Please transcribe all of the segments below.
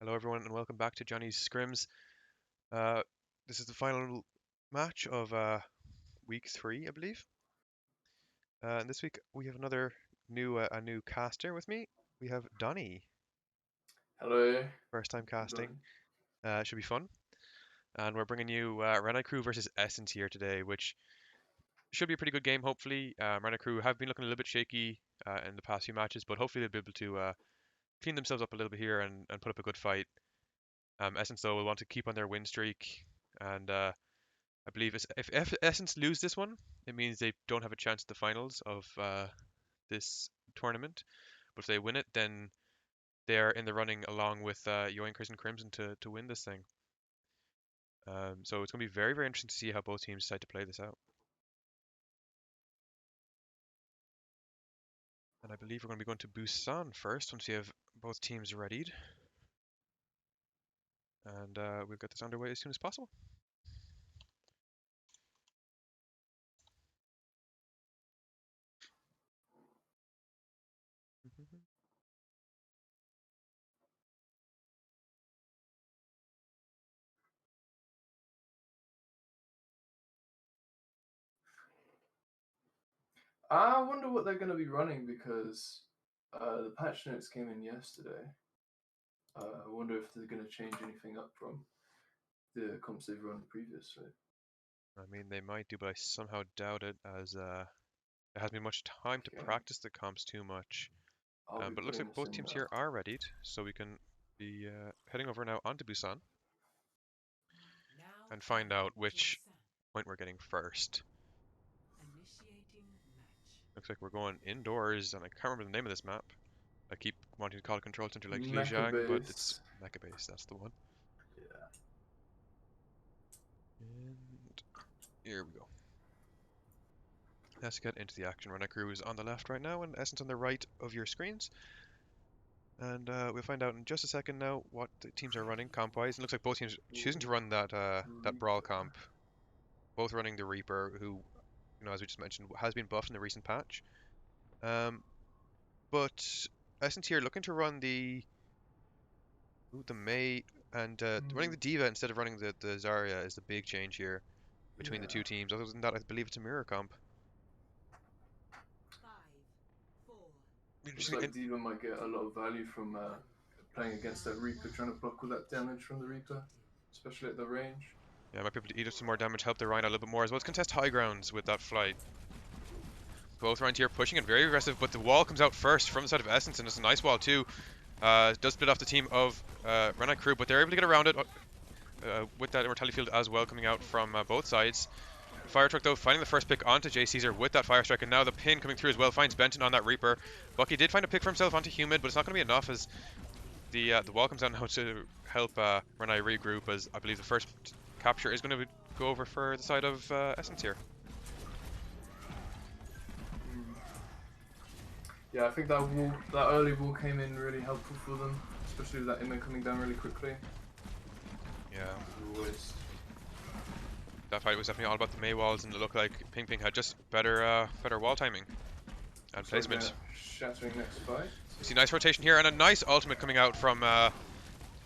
Hello, everyone, and welcome back to Johnny's Scrims. Uh, this is the final match of week 3, I believe. And this week we have another new caster with me. We have Donny, Hello. first time casting. Done. Should be fun. And we're bringing you Renai Crew versus Essence here today, which should be a pretty good game, hopefully. Renai Crew have been looking a little bit shaky in the past few matches, but hopefully they'll be able to clean themselves up a little bit here and put up a good fight. Essence, though, will want to keep on their win streak, and I believe if Essence lose this one, it means they don't have a chance at the finals of this tournament. But if they win it, then they're in the running along with Yoinkers and Crimson to win this thing. So it's going to be very, very interesting to see how both teams decide to play this out. And I believe we're going to be going to Busan first once we have both teams readied. And we'll get this underway as soon as possible. I wonder what they're going to be running because the patch notes came in yesterday. I wonder if they're going to change anything up from the comps they've run previously. I mean, they might do, but I somehow doubt it, as there hasn't been much time to Okay. practice the comps too much. I'll be But it looks putting like this both in teams now. here are readied, so we can be heading over now onto Busan and find out which point we're getting first. Looks like we're going indoors, and I can't remember the name of this map. I keep wanting to call it Control Center like Mecha Lijiang, but it's base. Mecha Base, that's the one. Yeah. And here we go. Let's get into the action. Renai Crew is on the left right now, and Essence on the right of your screens. And we'll find out in just a second now what the teams are running comp-wise. It looks like both teams are choosing to run that Brawl comp. Both running the Reaper, who, as we just mentioned, has been buffed in the recent patch. But Essence here looking to run the Mei and running the Diva instead of running the Zarya is the big change here between the Yeah. two teams. Other than that, I believe it's a mirror comp. Looks Interesting. like D.Va might get a lot of value from playing against that Reaper, trying to block all that damage from the Reaper, especially at the range. Yeah, might be able to eat up some more damage, help the Rhino a little bit more as well as contest high grounds with that flight. Both rounds here pushing and very aggressive, but the wall comes out first from the side of Essence, and it's a nice wall too. It does split off the team of Renai Crew, but they're able to get around it with that Immortality Field as well coming out from both sides. Fire Truck though finding the first pick onto J Caesar with that Fire Strike, and now the pin coming through as well finds Benton on that Reaper. Bucky did find a pick for himself onto Humid, but it's not going to be enough as the wall comes down now to help Renai regroup, as I believe the first capture is going to go over for the side of Essence here. Yeah, I think that early wall came in really helpful for them, especially with that Inman coming down really quickly. Yeah. Always. That fight was definitely all about the Mei walls, and it looked like Ping Ping had just better wall timing and placement. Shattering next fight. You see nice rotation here, and a nice ultimate coming out from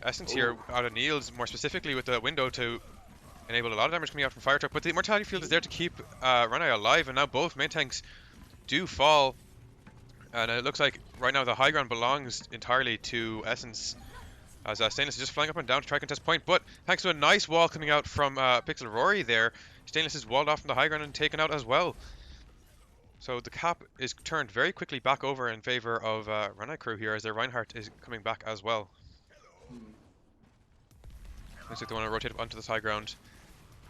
Essence here, out of Niels, more specifically with the window to enable a lot of damage coming out from Fire Truck. But the Immortality Field is there to keep Renai alive, and now both main tanks do fall. And it looks like right now the high ground belongs entirely to Essence, as Stainless is just flying up and down to try to contest point, but thanks to a nice wall coming out from Pixel Rory there, Stainless is walled off from the high ground and taken out as well. So the cap is turned very quickly back over in favor of Renai Crew here, as their Reinhardt is coming back as well. Looks like they want to rotate up onto this high ground.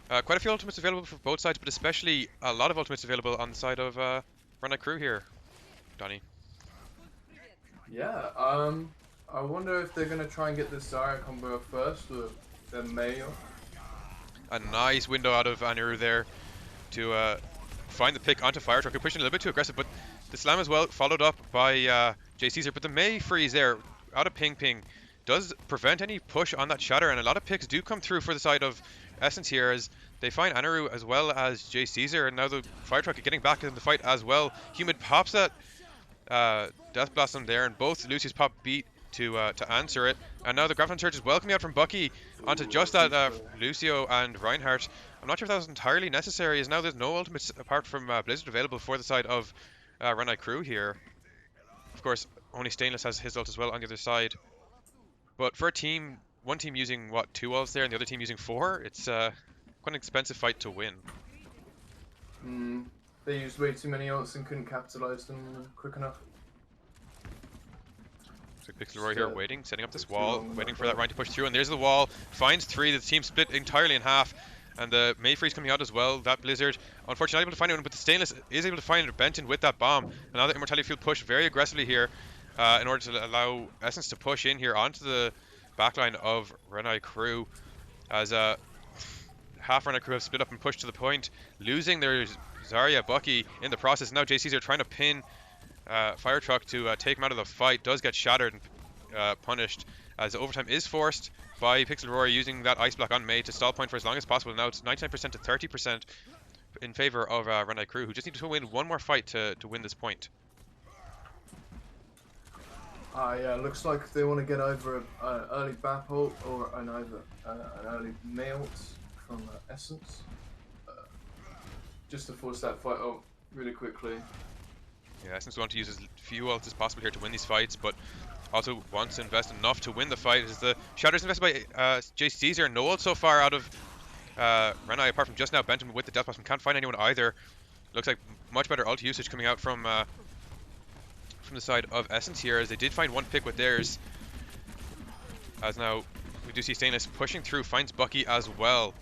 Quite a few ultimates available for both sides, but especially a lot of ultimates available on the side of Renai Crew here, Donny. Yeah, I wonder if they're going to try and get this Zarya combo first, or then Mei. A nice window out of Aniru there to find the pick onto Fire Truck, who pushing a little bit too aggressive, but the slam as well followed up by J Caesar, but the Mei freeze there out of Ping Ping does prevent any push on that Shatter, and a lot of picks do come through for the side of Essence here as they find Aniru as well as J Caesar, and now the Fire Truck are getting back in the fight as well. Humid pops that Death Blossom there, and both Lucius Pop beat to answer it. And now the Graviton Surge is well coming out from Bucky onto Ooh, just huge that play. Lucio and Reinhardt. I'm not sure if that was entirely necessary, as now there's no ultimates apart from Blizzard available for the side of Renai Crew here. Of course, only Stainless has his ult as well on the other side. But for a team, one team using what, 2 ults there and the other team using 4, it's quite an expensive fight to win. They used way too many ults and couldn't capitalize them quick enough. So Pixelroy here waiting, setting up this Too wall, long waiting enough, for that Ryan to push through, and there's the wall, finds 3, the team split entirely in half, and the Mayfree's coming out as well. That Blizzard, unfortunately, not able to find anyone, but the Stainless is able to find Benton with that bomb, and now the Immortality Field push very aggressively here in order to allow Essence to push in here onto the backline of Renai Crew, as half Renai Crew have split up and pushed to the point, losing their Zarya Bucky in the process. Now JCs are trying to pin Fire Truck to take him out of the fight, does get shattered and punished, as overtime is forced by Pixel Rory using that Ice Block on May to stall point for as long as possible. Now it's 99% to 30% in favor of Renai Crew, who just need to win one more fight to win this point. Yeah, looks like they want to get either an early BAP ult or an early May ult from Essence. Just to force that fight out really quickly. Yeah, Essence want to use as few ults as possible here to win these fights, but also wants to invest enough to win the fight. As the Shatters invested by Jay Caesar, no ult so far out of Renai, apart from just now Benton with the Death Blossom. Can't find anyone either. Looks like much better ult usage coming out from the side of Essence here, as they did find one pick with theirs. As now we do see Stainless pushing through, finds Bucky as well.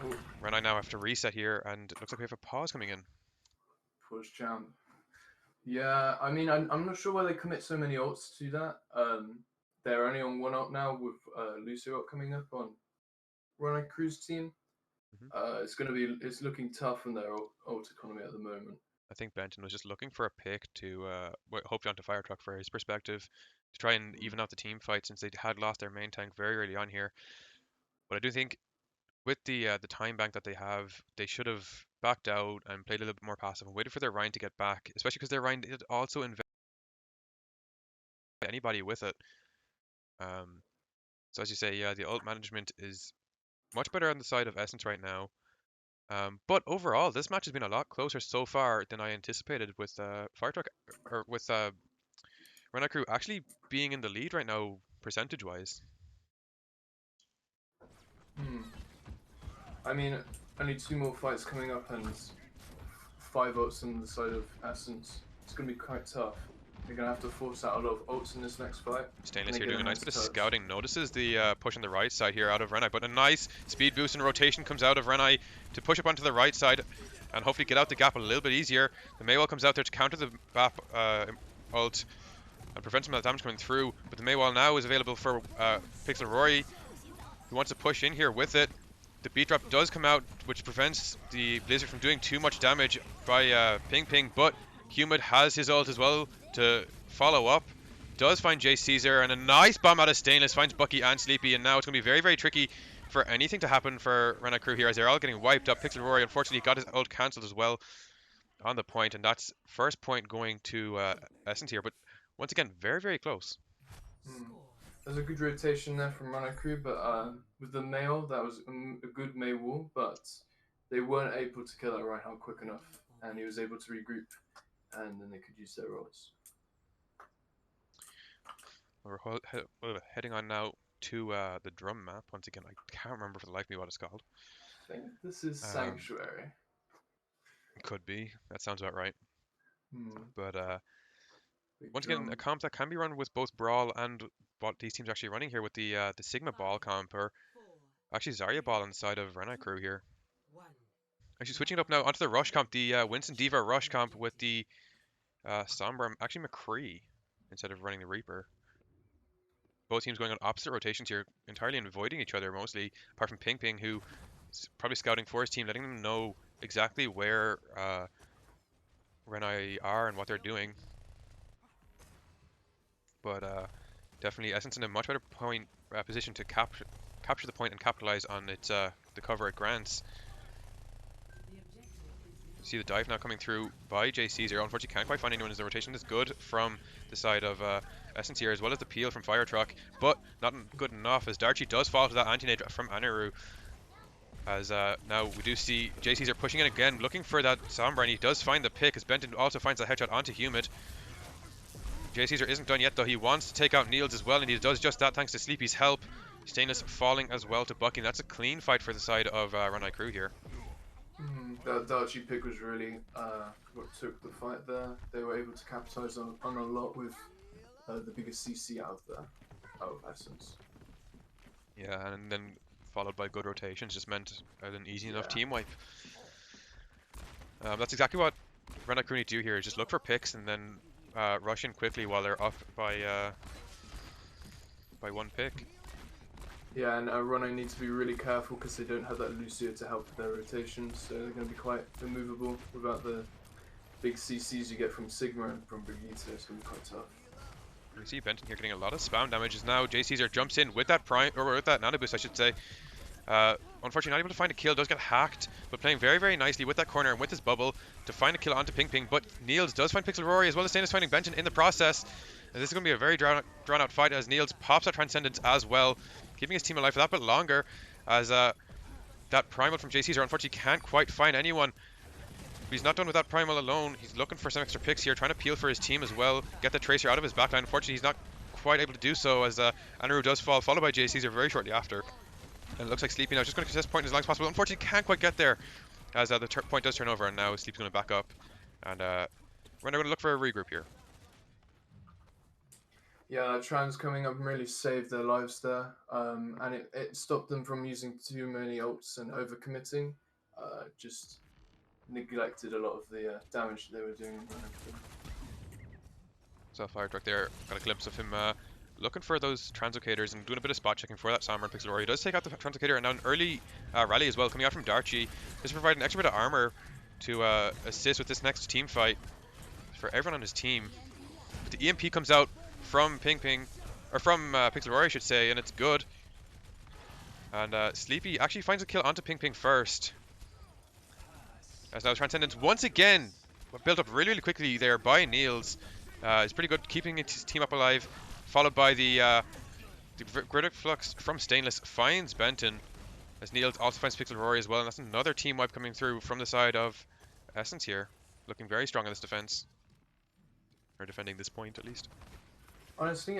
Oh. Renai now have to reset here, and it looks like we have a pause coming in. Push jump. Yeah, I mean, I'm not sure why they commit so many ults to that. They're only on one ult now with Lucio ult coming up on Renai Crew's team. It's looking tough in their ult economy at the moment. I think Benton was just looking for a pick to hopefully onto Fire Truck for his perspective, to try and even out the team fight, since they had lost their main tank very early on here. But I do think with the time bank that they have, they should have backed out and played a little bit more passive and waited for their Rhine to get back, especially because their Rhine did also invest anybody with it. So as you say, yeah, the ult management is much better on the side of Essence right now. But overall, this match has been a lot closer so far than I anticipated, with Fire Truck or with Renai Crew actually being in the lead right now, percentage-wise. I mean, only 2 more fights coming up and 5 ults on the side of Essence. It's going to be quite tough. They're going to have to force out a lot of ults in this next fight. Stainless here doing a nice bit of scouting. Notices the push on the right side here out of Renai, but a nice speed boost and rotation comes out of Renai to push up onto the right side and hopefully get out the gap a little bit easier. The Maywall comes out there to counter the BAP ult and prevent some of that damage coming through, but the Maywall now is available for Pixel Rory, who wants to push in here with it. The beat drop does come out, which prevents the Blizzard from doing too much damage by Ping Ping, but Humid has his ult as well to follow up. Does find Jay Caesar, and a nice bomb out of Stainless finds Bucky and Sleepy, and now it's going to be very, very tricky for anything to happen for Renai Crew here, as they're all getting wiped up. Pixel Rory unfortunately got his ult cancelled as well on the point, and that's first point going to Essence here, but once again, very, very close. There's a good rotation there from Renai Crew, but with the Mail, that was a good May wall, but they weren't able to kill that Reinhardt quick enough, and he was able to regroup, and then they could use their ults. We're heading on now to the drum map. Once again, I can't remember for the life of me what it's called. I think this is Sanctuary. Could be. That sounds about right. But once drum. again, a comp that can be run with both Brawl and what these teams are actually running here with the Sigma Ball comp, or actually Zarya Ball on the side of Renai Crew here. Actually switching it up now onto the Rush comp, the Winston Diva Rush comp with the Sombra, actually McCree, instead of running the Reaper. Both teams going on opposite rotations here, entirely avoiding each other mostly, apart from Ping Ping, who is probably scouting for his team, letting them know exactly where Renai are and what they're doing. But definitely Essence in a much better position to capture the point and capitalize on its the cover it grants. See the dive now coming through by J Caesar. Unfortunately, can't quite find anyone as the rotation is good from the side of Essence here, as well as the peel from Fire Truck, but not good enough as Darchi does fall to that anti-nade from Aniru. As now we do see J Caesar pushing in again, looking for that Sombra, and he does find the pick as Benton also finds a headshot onto Humid. J Caesar isn't done yet though, he wants to take out Niels as well, and he does just that thanks to Sleepy's help. Stainless falling as well to Bucky, and that's a clean fight for the side of Renai crew here. That Darchi pick was really what took the fight there. They were able to capitalize on a lot with the biggest CC out of Essence. Yeah, and then followed by good rotations just meant an easy enough team wipe. That's exactly what Renai crew need to do here, is just look for picks and then rush in quickly while they're up by one pick. Yeah, and Renai need to be really careful because they don't have that Lucio to help with their rotations, so they're going to be quite immovable without the big CCs you get from Sigma and from Brigitte, so it's going to be quite tough. We see Benton here getting a lot of spam damage as now J Caesar jumps in with that prime, or with that nano boost I should say. Unfortunately not able to find a kill, does get hacked, but playing very, very nicely with that corner and with his bubble to find a kill onto Ping Ping, but Niels does find Pixel Rory as well as Stainless finding Benton in the process. And this is going to be a very drawn out fight as Niels pops that Transcendence as well, keeping his team alive for that bit longer as that Primal from J Caesar unfortunately can't quite find anyone. But he's not done with that Primal alone, he's looking for some extra picks here, trying to peel for his team as well, get the Tracer out of his backline. Unfortunately he's not quite able to do so as Aniru does fall, followed by J Caesar very shortly after. And it looks like Sleepy now is just going to contest point as long as possible. Unfortunately, can't quite get there as the point does turn over, and now Sleepy's going to back up. And we're now going to look for a regroup here. Yeah, that Trans coming up and really saved their lives there, and it stopped them from using too many ults and overcommitting. Just neglected a lot of the damage they were doing. So Fire Truck there, got a glimpse of him looking for those translocators and doing a bit of spot checking for that Sombra and Pixel Rory. He does take out the translocator, and now an early rally as well coming out from Darchi. This will provide an extra bit of armor to assist with this next team fight for everyone on his team. But the EMP comes out from Ping Ping, or from Pixel Rory I should say, and it's good. And Sleepy actually finds a kill onto Ping Ping first. As now Transcendence once again built up really, really quickly there by Niels. It's pretty good keeping his team up alive. Followed by the Gridic Flux from Stainless finds Benton, as Niels also finds Pixel Rory as well, and that's another team wipe coming through from the side of Essence here. Looking very strong in this defense. Or defending this point at least. Honestly,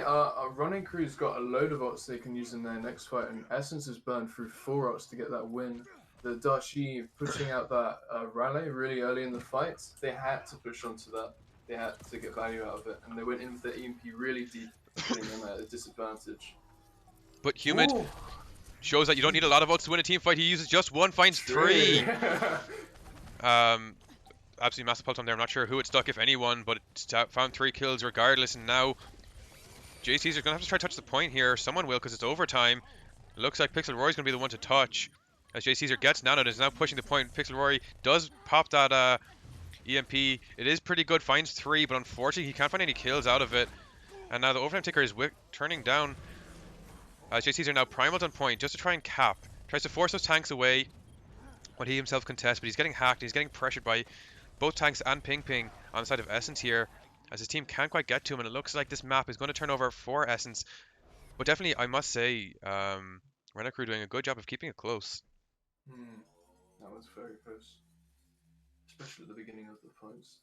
Running Crew's got a load of ults they can use in their next fight, and Essence has burned through 4 ults to get that win. The Dashi pushing out that rally really early in the fight, they had to push onto that. They had to get value out of it, and they went in with the EMP really deep, putting them at a disadvantage. But Humid shows that you don't need a lot of ults to win a team fight. He uses just one, finds 3. Absolutely massive pulse on there. I'm not sure who it stuck, if anyone, but it found 3 kills regardless. And now J Caesar's going to have to try to touch the point here. Someone will, because it's overtime. It looks like Pixel Rory's going to be the one to touch. As J Caesar gets nanoed and is now pushing the point. Pixel Rory does pop that EMP. It is pretty good, finds 3, but unfortunately he can't find any kills out of it. And now the overtime ticker is turning down. As J Caesar now primaled on point just to try and cap. Tries to force those tanks away when he himself contests, but he's getting hacked. He's getting pressured by both tanks and Ping Ping on the side of Essence here, as his team can't quite get to him, and it looks like this map is going to turn over for Essence. But definitely, I must say, Renai crew doing a good job of keeping it close. That was very close, especially at the beginning of the fights.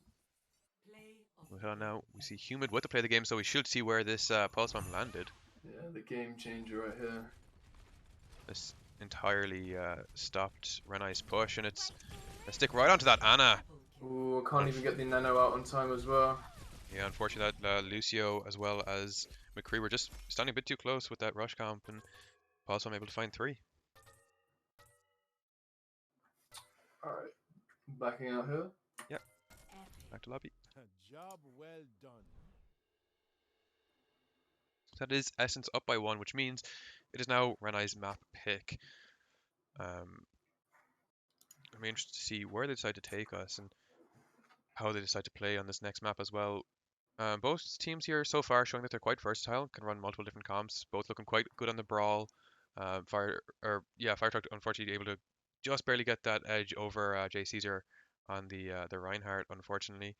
Well, now we see Humid with the play of the game, so we should see where this pulse bomb landed. Yeah, the game changer right here. This entirely stopped Renai's push, and it's a stick right onto that Ana. Ooh, I can't even get the nano out on time as well. Yeah, unfortunately that Lucio as well as McCree were just standing a bit too close with that rush comp, and pulse bomb able to find 3. Alright, backing out here. Yep, back to lobby. Job well done. That is Essence up by 1, which means it is now Renai's map pick. I'm interested to see where they decide to take us and how they decide to play on this next map as well. Both teams here so far showing that they're quite versatile, can run multiple different comps, both looking quite good on the brawl. Fire Truck unfortunately able to just barely get that edge over J Caesar on the Reinhardt, unfortunately,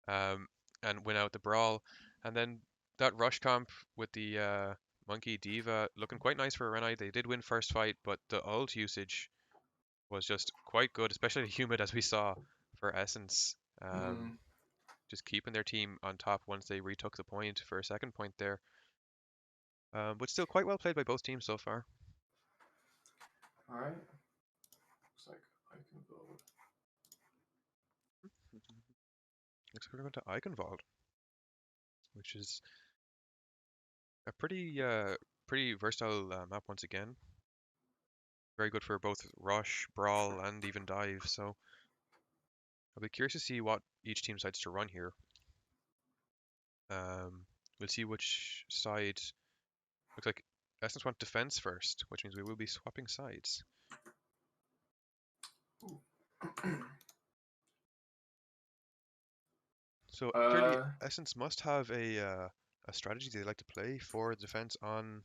and win out the brawl. And then that rush comp with the Monkey Diva looking quite nice for Renai. They did win first fight, but the ult usage was just quite good, especially humid as we saw for Essence. Just keeping their team on top once they retook the point for a second point there. But still quite well played by both teams so far. Alright. Looks like Eichenwalde. Looks like we're going to Eichenwalde, which is a pretty versatile map once again. Very good for both rush, brawl, and even dive. So I'll be curious to see what each team decides to run here. We'll see which side. Looks like Essence want defense first, which means we will be swapping sides. So clearly, Essence must have a strategy they like to play for defense on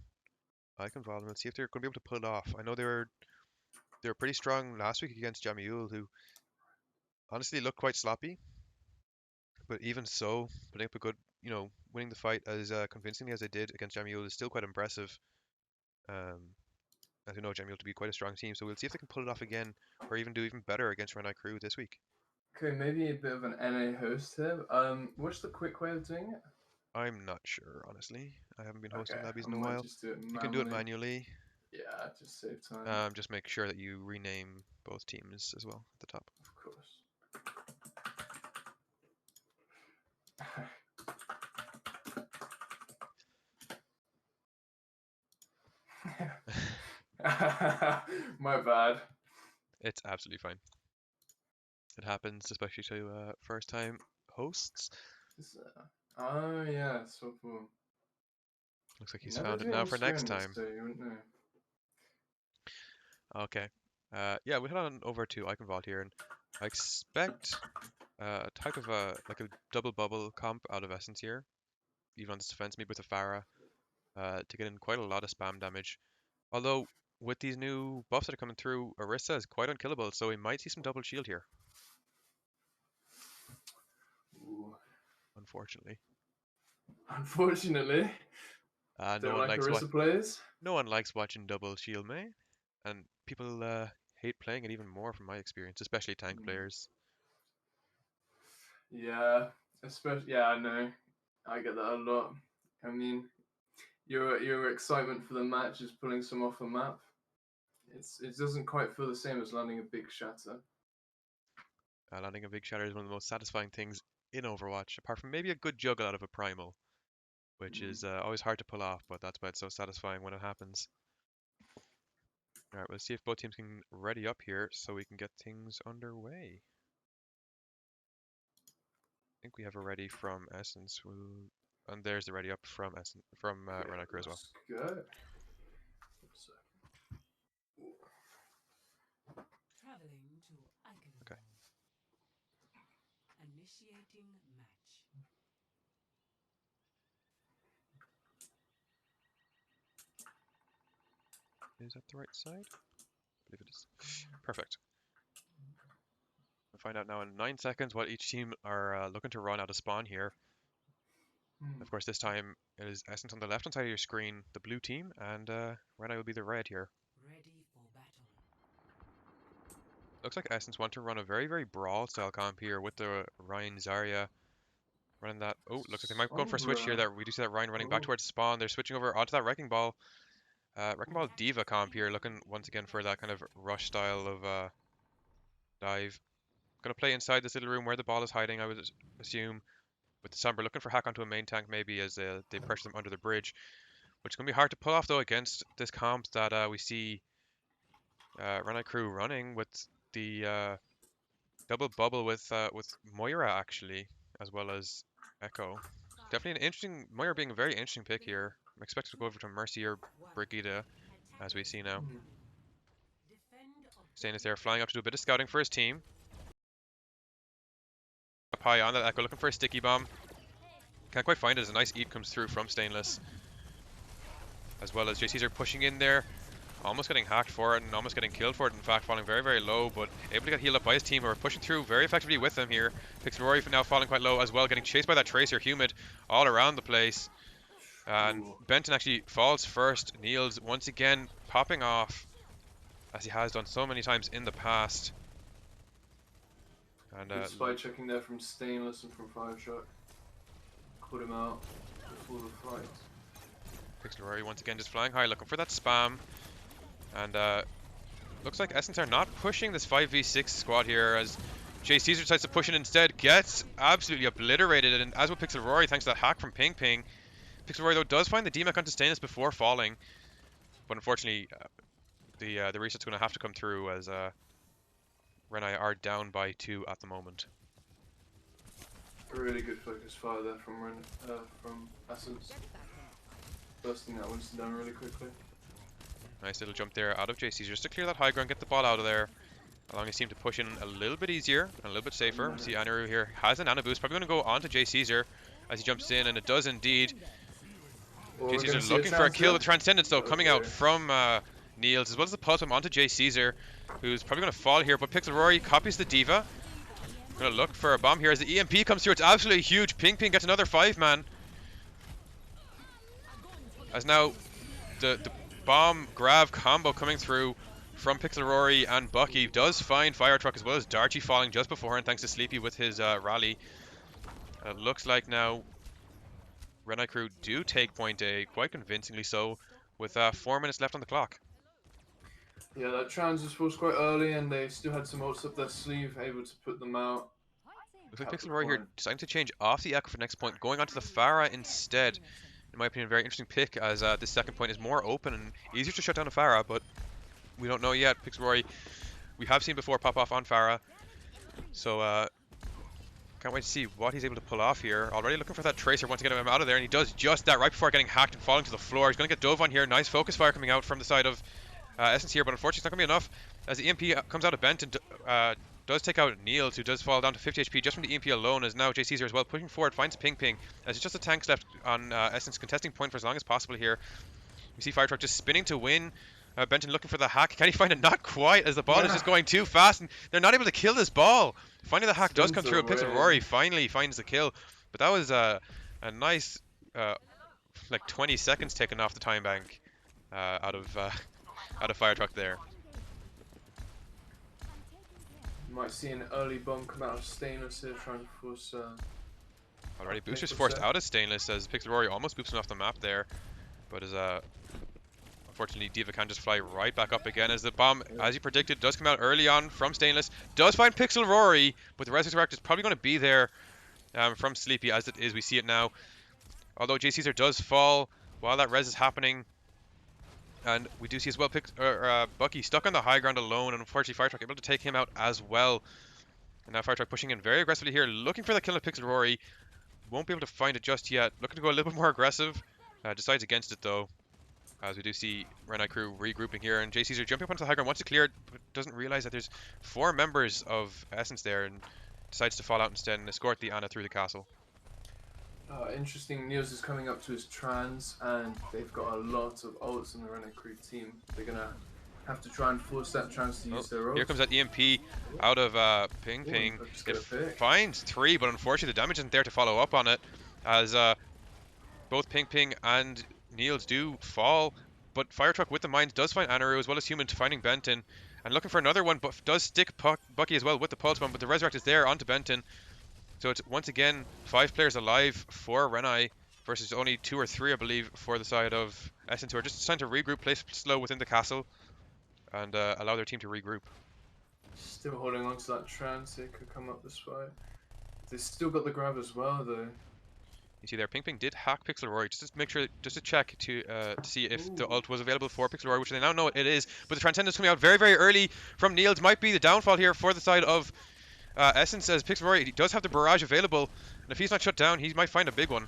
Eichenwalde, and we'll see if they're going to be able to pull it off. I know they were pretty strong last week against Jamyoole, who honestly looked quite sloppy, but even so, putting up a good, winning the fight as convincingly as they did against Jamyoole is still quite impressive. As we know Jamyoole to be quite a strong team, so we'll see if they can pull it off again, or even do even better against Renai Crew this week. Okay, maybe a bit of an NA host here. What's the quick way of doing it? I'm not sure, honestly. I haven't been hosting lobbies I in a might while. just do it You can do it manually. Yeah, just save time. Just make sure that you rename both teams as well at the top. Of course. My bad. It's absolutely fine. It happens, especially to first-time hosts. Oh yeah, so cool. Looks like he's found it now for next time. Okay. Yeah, we head on over to Eichenwalde here, and I expect a type of like a double bubble comp out of Essence here, even on this defense, maybe with a Pharah, to get in quite a lot of spam damage. Although with these new buffs that are coming through, Orisa is quite unkillable, so we might see some double shield here. Ooh. Unfortunately. Unfortunately. No one likes Orisa players. No one likes watching double shield May, and people hate playing it even more from my experience, especially tank players. Yeah, especially I know. I get that a lot. I mean, your excitement for the match is pulling some off a map. It doesn't quite feel the same as landing a big shatter. Landing a big shatter is one of the most satisfying things in Overwatch, apart from maybe a good juggle out of a primal, which is always hard to pull off, but that's why it's so satisfying when it happens. Alright, we'll see if both teams can ready up here so we can get things underway. I think we have a ready from Essence. And there's the ready up from Essence, from Renai Crew as well. Good. Traveling to Eichenwalde. Okay. Initiating match. Is that the right side? I believe it is. Perfect. We'll find out now in 9 seconds what each team are looking to run out of spawn here. Of course, this time it is Essence on the left-hand side of your screen, the blue team, and Renai will be the red here. Ready for battle. Looks like Essence want to run a very, very brawl-style comp here with the Ryan Zarya running that. Oh, looks like they might be going for a switch here. That we do see that Ryan running back towards spawn. They're switching over onto that Wrecking Ball. Wrecking Ball Diva comp here, looking once again for that kind of rush style of dive. Gonna play inside this little room where the ball is hiding, I would assume. With the Sombra looking for hack onto a main tank maybe as they pressure them under the bridge. Which is going to be hard to pull off though against this comp that we see Renai Crew running with the double bubble with Moira actually, as well as Echo. Definitely an interesting, Moira being a very interesting pick here. I'm expected to go over to Mercy or Brigida, as we see now. Stainless there flying up to do a bit of scouting for his team. Up high on that Echo, looking for a sticky bomb. Can't quite find it as a nice eat comes through from Stainless. As well as JCs are pushing in there. almost getting hacked for it and almost getting killed for it, in fact, falling very, very low, but able to get healed up by his team who are pushing through very effectively with him here. Pixelrory now falling quite low as well, getting chased by that Tracer Humid all around the place. And Ooh. Benton actually falls first. Niels once again popping off, as he has done so many times in the past. And Good spy checking there from Stainless and from Fireshock. Cut him out before the fight. Pixelrory once again just flying high, looking for that spam. And looks like Essence are not pushing this 5v6 squad here, as Jay Caesar decides to push it instead. Gets absolutely obliterated, and as with Pixelrory, thanks to that hack from Ping Ping. Pixelrory though does find the DMAC onto Stainless before falling, but unfortunately the reset's going to have to come through, as Renai are down by 2 at the moment. A really good focus fire there from Essence. Bursting that Winston down really quickly. Nice little jump there out of JC just to clear that high ground, get the ball out of there, allowing his team to push in a little bit easier and a little bit safer. See Anaru here has an Ana boost, probably going to go on to Jay Caesar as he jumps in, and it does indeed. Well, Jay Caesar looking for a kill with Transcendence though, coming out from Niels, as well as the pulse bomb onto Jay Caesar, who's probably going to fall here, but Pixelrory copies the Diva. Going to look for a bomb here as the EMP comes through. It's absolutely huge. Ping Ping gets another 5-man. As now the bomb grab combo coming through from Pixelrory and Bucky does find Fire Truck, as well as Darchi falling just beforehand thanks to Sleepy with his rally. It looks like now Renai crew do take point A, quite convincingly so, with 4 minutes left on the clock. Yeah, that trans was forced quite early, and they still had some ults up their sleeve, able to put them out. Looks like Pixelroy here deciding to change off the Echo for next point, going onto the Pharah instead. In my opinion, a very interesting pick, as this second point is more open and easier to shut down a Pharah, but we don't know yet. Pixelroy, we have seen before pop off on Pharah, so can't wait to see what he's able to pull off here. Already looking for that Tracer once to get him out of there, and he does just that right before getting hacked and falling to the floor. He's going to get dove on here. Nice focus fire coming out from the side of Essence here, but unfortunately it's not going to be enough, as the EMP comes out of Benton. Does take out Niels, who does fall down to 50 HP just from the EMP alone, as now Jay Caesar as well pushing forward, finds Ping Ping, as it's just the tanks left on Essence contesting point for as long as possible here. We see Fire Truck just spinning to win. Benton looking for the hack. Can he find it? Not quite, as the ball is just going too fast, and they're not able to kill this ball. Finally the hack does come through, and Pixelrory finally finds the kill. But that was a nice like 20 seconds taken off the time bank out of Fire Truck there. Might see an early bomb come out of Stainless here, trying to force. Already boosters forced out of Stainless, as Pixelrory almost boops him off the map there, but as unfortunately Diva can just fly right back up again, as the bomb, as you predicted, does come out early on from Stainless. Does find Pixelrory, but the Resurrect is probably going to be there from Sleepy, as it is. We see it now. Although Jay Caesar does fall while that res is happening. And we do see as well Bucky stuck on the high ground alone, and unfortunately Fire Truck able to take him out as well. And now Fire Truck pushing in very aggressively here, looking for the kill of Pixelrory. Won't be able to find it just yet. Looking to go a little bit more aggressive. Decides against it though, as we do see Renai crew regrouping here, and Jay Caesar jumping up onto the high ground, wants to clear it, but doesn't realize that there's 4 members of Essence there, and decides to fall out instead and escort the Ana through the castle. Interesting, Niels is coming up to his trans, and they've got a lot of ults in the Renai crew team. They're gonna have to try and force that trans to use their ults. Here comes that EMP out of Ping Ping. It finds 3, but unfortunately the damage isn't there to follow up on it, as both Ping Ping and Niels do fall, but Fire Truck with the mines does find Anaru, as well as Human finding Benton, and looking for another one, but does stick Bucky as well with the pulse bomb, but the Resurrect is there onto Benton. So it's once again 5 players alive for Renai versus only 2 or 3, I believe, for the side of Essence, who are just trying to regroup, play slow within the castle, and allow their team to regroup. Still holding on to that trans, it could come up this fight. They still got the grab as well, though. You see there, Ping Ping did hack Pixelroy just to make sure, just to check to see if the ult was available for Pixelroy, which they now know it is. But the Transcendence coming out very, very early from Niels might be the downfall here for the side of Essence, says Pixelroy. He does have the barrage available, and if he's not shut down, he might find a big one.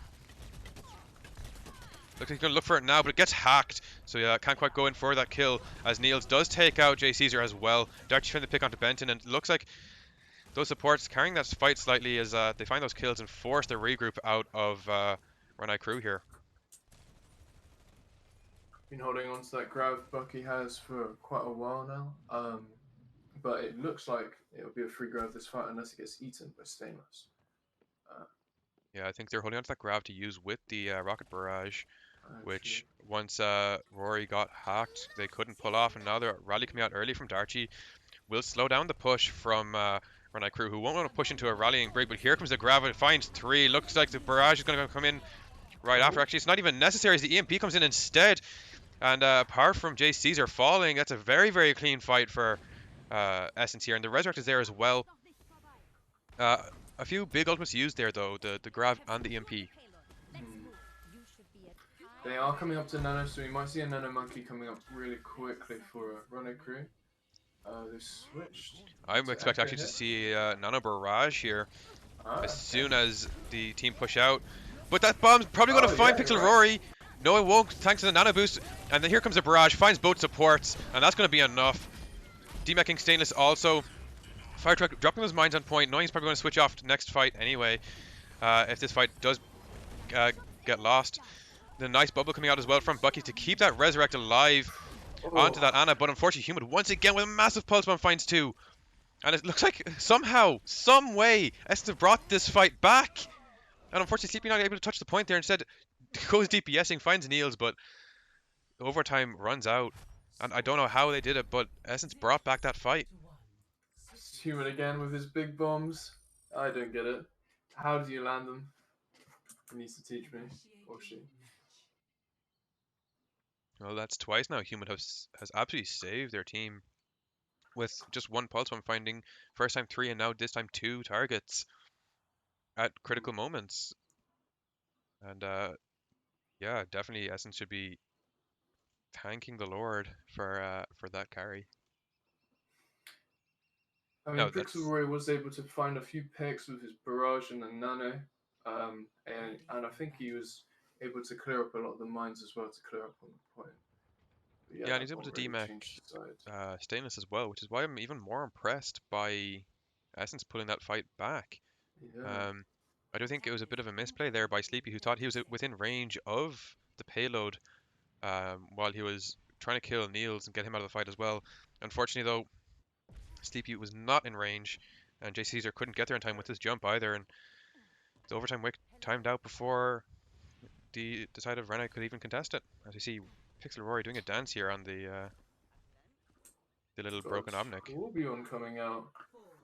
Looks like he's going to look for it now, but it gets hacked, so yeah, can't quite go in for that kill, as Niels does take out Jay Caesar as well. Darchi trying to pick onto Benton, and it looks like those supports carrying that fight slightly, as they find those kills and force the regroup out of Renai crew here. been holding on to that grab Bucky has for quite a while now. But it looks like it'll be a free grab this fight unless it gets eaten by Stainless. Yeah, I think they're holding on to that grab to use with the rocket barrage, which Actually, once Rory got hacked, they couldn't pull off, and now the rally coming out early from Darchi will slow down the push from Renai Crew, who won't want to push into a rallying break. But here comes the grab. It finds 3. Looks like the barrage is going to come in right after. Actually, it's not even necessary as the EMP comes in instead. And apart from Jay Caesar falling, that's a very, very clean fight for Essence here. And the Resurrect is there as well. A few big ultimates used there, though, the grab and the EMP. They are coming up to Nano, so we might see a Nano Monkey coming up really quickly for Renai Crew. They switched. I'm expecting actually to see Nano Barrage here as soon as the team push out. But that bomb's probably going to find Pixel Rory. No, it won't, thanks to the Nano Boost. And then here comes the Barrage, finds both supports, and that's going to be enough. Demecking Stainless also. Fire Truck dropping those mines on point, knowing he's probably going to switch off to next fight anyway. If this fight does get lost. The nice bubble coming out as well from Bucky to keep that Resurrect alive onto that Ana. But unfortunately, Humid once again with a massive Pulse Bomb finds 2. And it looks like somehow, some way, Essence have brought this fight back. And unfortunately, Sleepy not able to touch the point there. Instead, goes DPSing, finds Niels, but overtime runs out. And I don't know how they did it, but Essence brought back that fight. Humid again with his big bombs. I don't get it. How do you land them? He needs to teach me, or she. Well, that's twice now. Humid has absolutely saved their team with just 1 Pulse Bomb finding first time 3 and now this time 2 targets at critical moments. And yeah, definitely Essence should be thanking the Lord for that carry. I mean, No, Pixel Roy was able to find a few picks with his Barrage and the Nano, and I think he was able to clear up a lot of the mines as well to clear up on the point. But yeah, and that he's able to bomb really demech changed the side. Stainless as well, which is why I'm even more impressed by Essence pulling that fight back. Yeah. I do think it was a bit of a misplay there by Sleepy, who thought he was within range of the payload while he was trying to kill Niels and get him out of the fight as well. Unfortunately, though, Sleepy was not in range, and Jay Caesar couldn't get there in time with his jump either, and the overtime wick timed out before the side of Renai could even contest it. As you see, Pixel Rory doing a dance here on the little broken Omnic. Scorpion coming out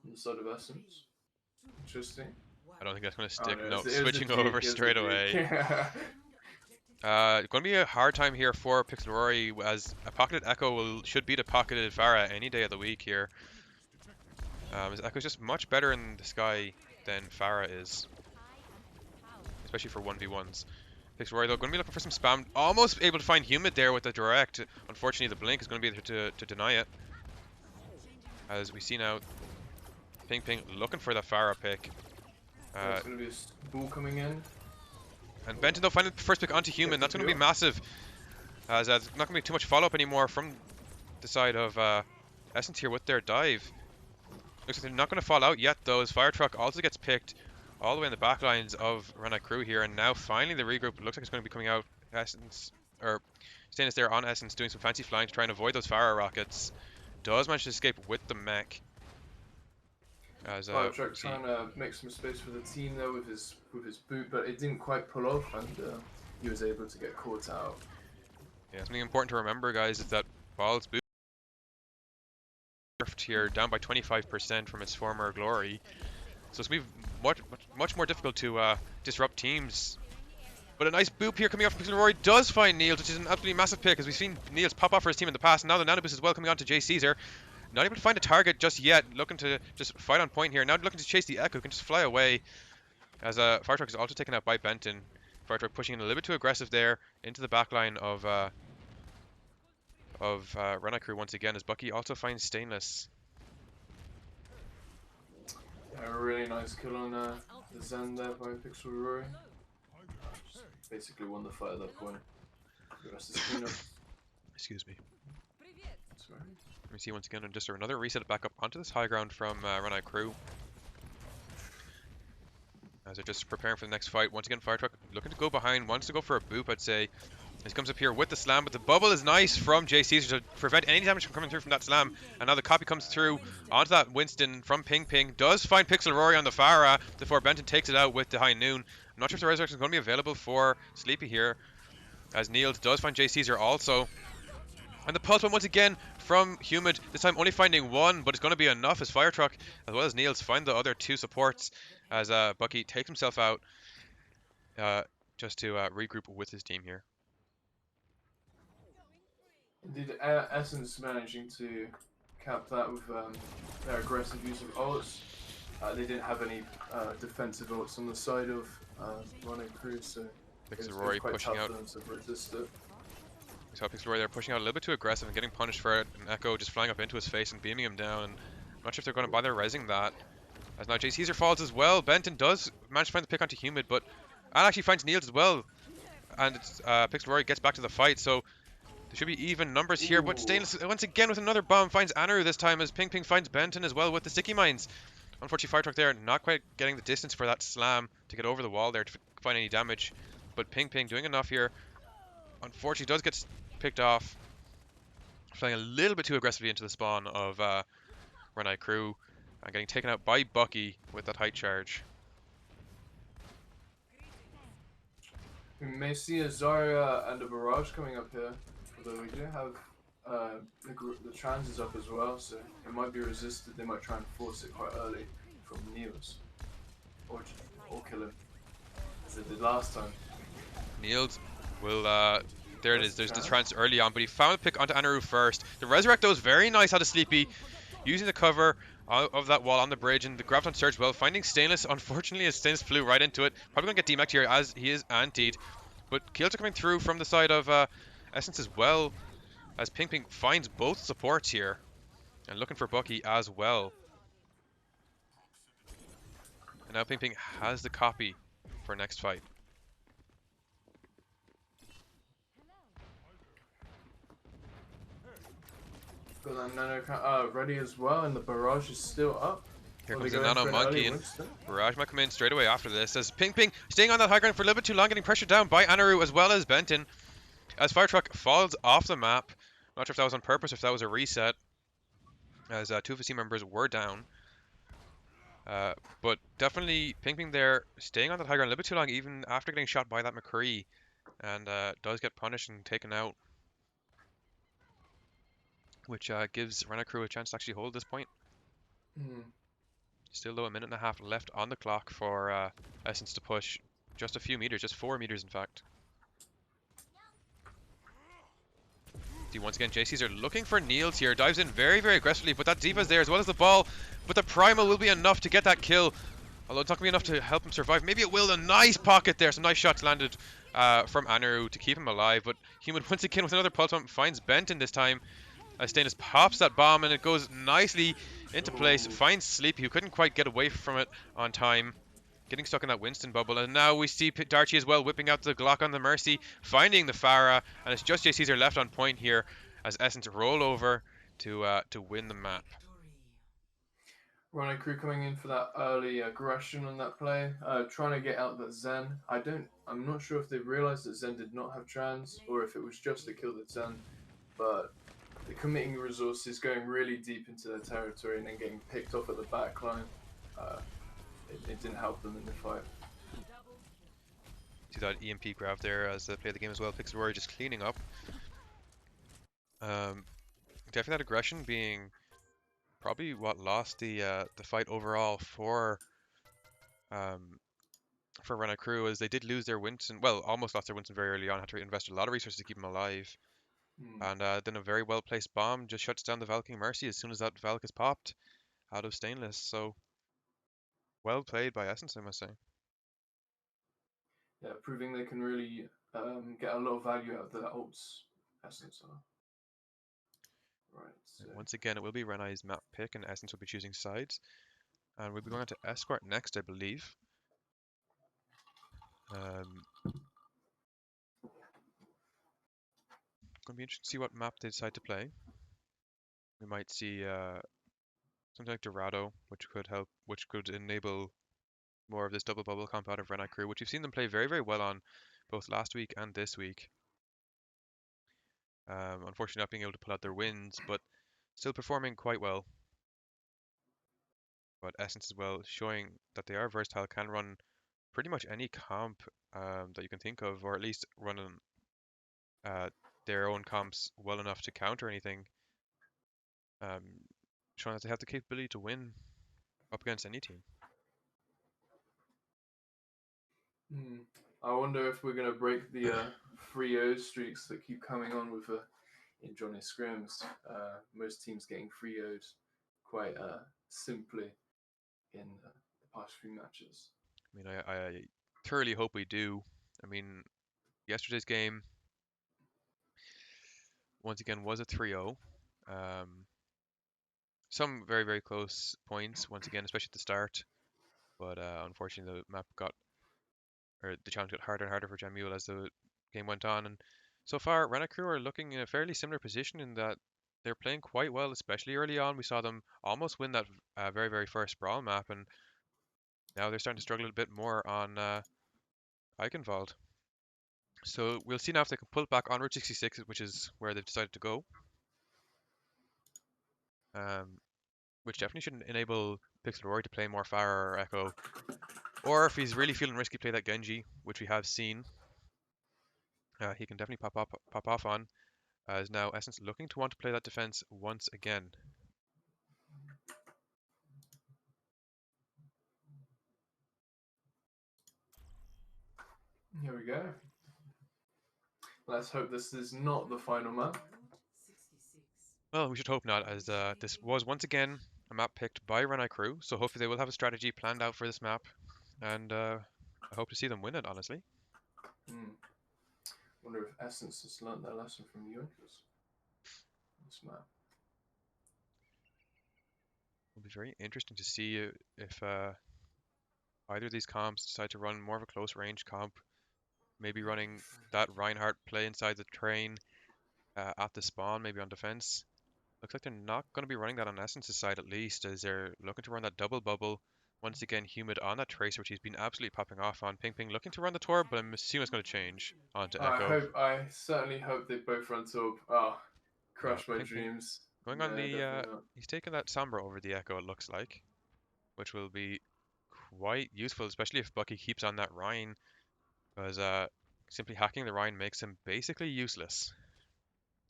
on the side of Essence. Interesting. I don't think that's going to stick. Oh, no, it is switching the over Jake, straight away. Going to be a hard time here for Pixel Rory, as a pocketed Echo should beat a pocketed Pharah any day of the week here. Echo's just much better in the sky than Pharah is, especially for 1v1s. Pixel Rory though going to be looking for some spam, almost able to find Humid there with the direct. Unfortunately, the blink is going to be there to deny it. As we see now, Ping Ping looking for the Pharah pick. There's going to be a ball coming in. And Benton though finding the first pick onto Human. That's going to be massive, as there's not going to be too much follow-up anymore from the side of Essence here with their dive. Looks like they're not going to fall out yet though, as Fire Truck also gets picked all the way in the back lines of Renai Crew here, and now finally the regroup. It looks like it's going to be coming out. Essence, or Stainless there on Essence, doing some fancy flying to try and avoid those Pharah rockets. Does manage to escape with the mech. As Fire Truck trying to make some space for the team there with his boot, but it didn't quite pull off, and he was able to get caught out. Yeah, something important to remember, guys, is that Ball's boot here down by 25% from its former glory, so it's going to be much more difficult to disrupt teams. But a nice boop here coming off from Pixel Rory does find Niels, which is an absolutely massive pick, as we've seen Niels pop off for his team in the past. Now the Nano Boost is well coming on to Jay Caesar. Not able to find a target just yet, looking to just fight on point here. Now looking to chase the Echo, can just fly away. As Fire Truck is also taken out by Benton. Fire Truck pushing in a little bit too aggressive there into the backline of Renai Crew once again, as Bucky also finds Stainless. Yeah, a really nice kill on the Zen there by Pixel Rory. Basically won the fight at that point. The rest is cleanup. Excuse me. Sorry. Let me see once again, and just another reset back up onto this high ground from Renai Crew. As they're just preparing for the next fight. Once again, Fire Truck looking to go behind, wants to go for a boop, I'd say. He comes up here with the slam, but the bubble is nice from Jay Caesar to prevent any damage from coming through from that slam. And now the copy comes through onto that Winston from Ping Ping. Does find Pixel Rory on the Farah before Benton takes it out with the High Noon. I'm not sure if the resurrection is going to be available for Sleepy here, as Niels does find Jay Caesar also. And the pulse one once again from Humid, this time only finding one, but it's going to be enough as Fire Truck as well as Niels find the other two supports as Bucky takes himself out just to regroup with his team here. Indeed, Essence managing to cap that with their aggressive use of ults. They didn't have any defensive ults on the side of Renai Crew, so it was Rory quite pushing tough out. for them to resist it. So Pixel Rory there pushing out a little bit too aggressive and getting punished for it, and Echo just flying up into his face and beaming him down. And I'm not sure if they're going to bother resing that. As now Jay Caesar falls as well. Benton does manage to find the pick onto Humid, but actually finds Niels as well. And it's, Pixel Rory gets back to the fight, so there should be even numbers here. But Stainless once again with another bomb finds Anaru this time as Ping Ping finds Benton as well with the sticky mines. Unfortunately, Fire Truck there not quite getting the distance for that slam to get over the wall there to find any damage. But Ping Ping doing enough here. Unfortunately, does get picked off. Playing a little bit too aggressively into the spawn of Renai Crew and getting taken out by Bucky with that height charge. We may see a Zarya and a Barrage coming up here, although we do have the trans is up as well, so it might be resisted. They might try and force it quite early from Niels, or kill him, as they did last time. Niels will, there it is, there's the trance early on, but he found a pick onto Anaru first. The Resurrect though is very nice out of Sleepy, using the cover of that wall on the bridge, and the Graviton surge well, finding Stainless. Unfortunately, as Stainless flew right into it, probably going to get DMAC'd here as he is antied. But kills are coming through from the side of Essence as well, as Ping Ping finds both supports here, and looking for Bucky as well. And now Ping Ping has the copy for next fight. Got that Nano ready as well, and the Barrage is still up. Here comes the Nano Monkey, and Winston? Barrage might come in straight away after this, as Ping Ping staying on that high ground for a little bit too long, getting pressured down by Anaru as well as Benton, as Fire Truck falls off the map. Not sure if that was on purpose or if that was a reset, as two of his team members were down. But definitely Ping Ping there, staying on that high ground a little bit too long, even after getting shot by that McCree, and does get punished and taken out, which gives Renai Crew a chance to actually hold this point. Still though a minute and a half left on the clock for Essence to push just a few meters, just 4 meters in fact. See once again, Jay Caesar looking for Niels here, dives in very, very aggressively, but that Diva's there as well as the ball, but the Primal will be enough to get that kill. Although it's not going to be enough to help him survive. Maybe it will. A nice pocket there. Some nice shots landed from Anaru to keep him alive, but Humid once again with another pulse bomb finds Benton this time. As Stainless pops that bomb and it goes nicely into place, finds Sleepy, who couldn't quite get away from it on time, getting stuck in that Winston bubble. And now we see Darchi as well whipping out the Glock on the Mercy, finding the Farah, and it's just Jay Caesar left on point here as Essence roll over to win the map. Renai Crew coming in for that early aggression on that play, trying to get out that Zen. I'm not sure if they realized that Zen did not have trans, or if it was just to kill the Zen, but the committing resources, going really deep into their territory and then getting picked off at the back line, it didn't help them in the fight. See that EMP grab there as they play the game as well. Pixel Rory just cleaning up. Definitely that aggression being probably what lost the fight overall for Renai Crew, as they did lose their Winston. Well, almost lost their Winston very early on. Had to invest a lot of resources to keep him alive. And then a very well placed bomb just shuts down the Valkyrie Mercy as soon as that Valk is popped out of Stainless. So well played by Essence, I must say. Yeah, proving they can really get a lot of value out of the ults. Essence are. Right. So. Once again, it will be Renai's map pick, and Essence will be choosing sides. And we'll be going on to Escort next, I believe. Going to be interesting to see what map they decide to play. We might see something like Dorado, which could enable more of this double bubble comp out of Renai Crew, which we've seen them play very, very well on both last week and this week. Unfortunately, not being able to pull out their wins, but still performing quite well. But Essence as well, showing that they are versatile, can run pretty much any comp that you can think of, or at least running uh, their own comps well enough to counter anything. Um, Showing that they have the capability to win up against any team. I wonder if we're going to break the 3-0 streaks that keep coming on with in Johnny Scrims. Most teams getting 3-0'd quite simply in the past few matches. I mean, I thoroughly hope we do. I mean, yesterday's game, once again, was a 3-0. Some very, very close points, once again, especially at the start. But unfortunately, the challenge got harder and harder for Jamyoole as the game went on. And so far, Renai Crew are looking in a fairly similar position in that they're playing quite well, especially early on. We saw them almost win that very, very first Brawl map, and now they're starting to struggle a bit more on Eichenwalde. So we'll see now if they can pull it back on Route 66, which is where they've decided to go. Which definitely should enable Pixel to play more Pharah or Echo. Or if he's really feeling risky, play that Genji, which we have seen. He can definitely pop off on. As now Essence looking to want to play that defense once again. Here we go. Let's hope this is not the final map. Well, we should hope not, as this was once again a map picked by Renai Crew, so hopefully they will have a strategy planned out for this map, and I hope to see them win it, honestly. Wonder if Essence has learnt their lesson from Yoinkers. This map. It'll be very interesting to see if either of these comps decide to run more of a close range comp, maybe running that Reinhardt play inside the train at the spawn, maybe on defense. Looks like they're not going to be running that on Essence's side at least, as they're looking to run that double bubble. Once again, Humid on that Tracer, which he's been absolutely popping off on. Ping Ping looking to run the Torb, but I'm assuming it's going to change onto Echo. I certainly hope they both run Torb. Oh, crush my Ping Ping dreams. going on the, he's taking that Sombra over the Echo, it looks like, which will be quite useful, especially if Bucky keeps on that Rhine, because simply hacking the Rhine makes him basically useless.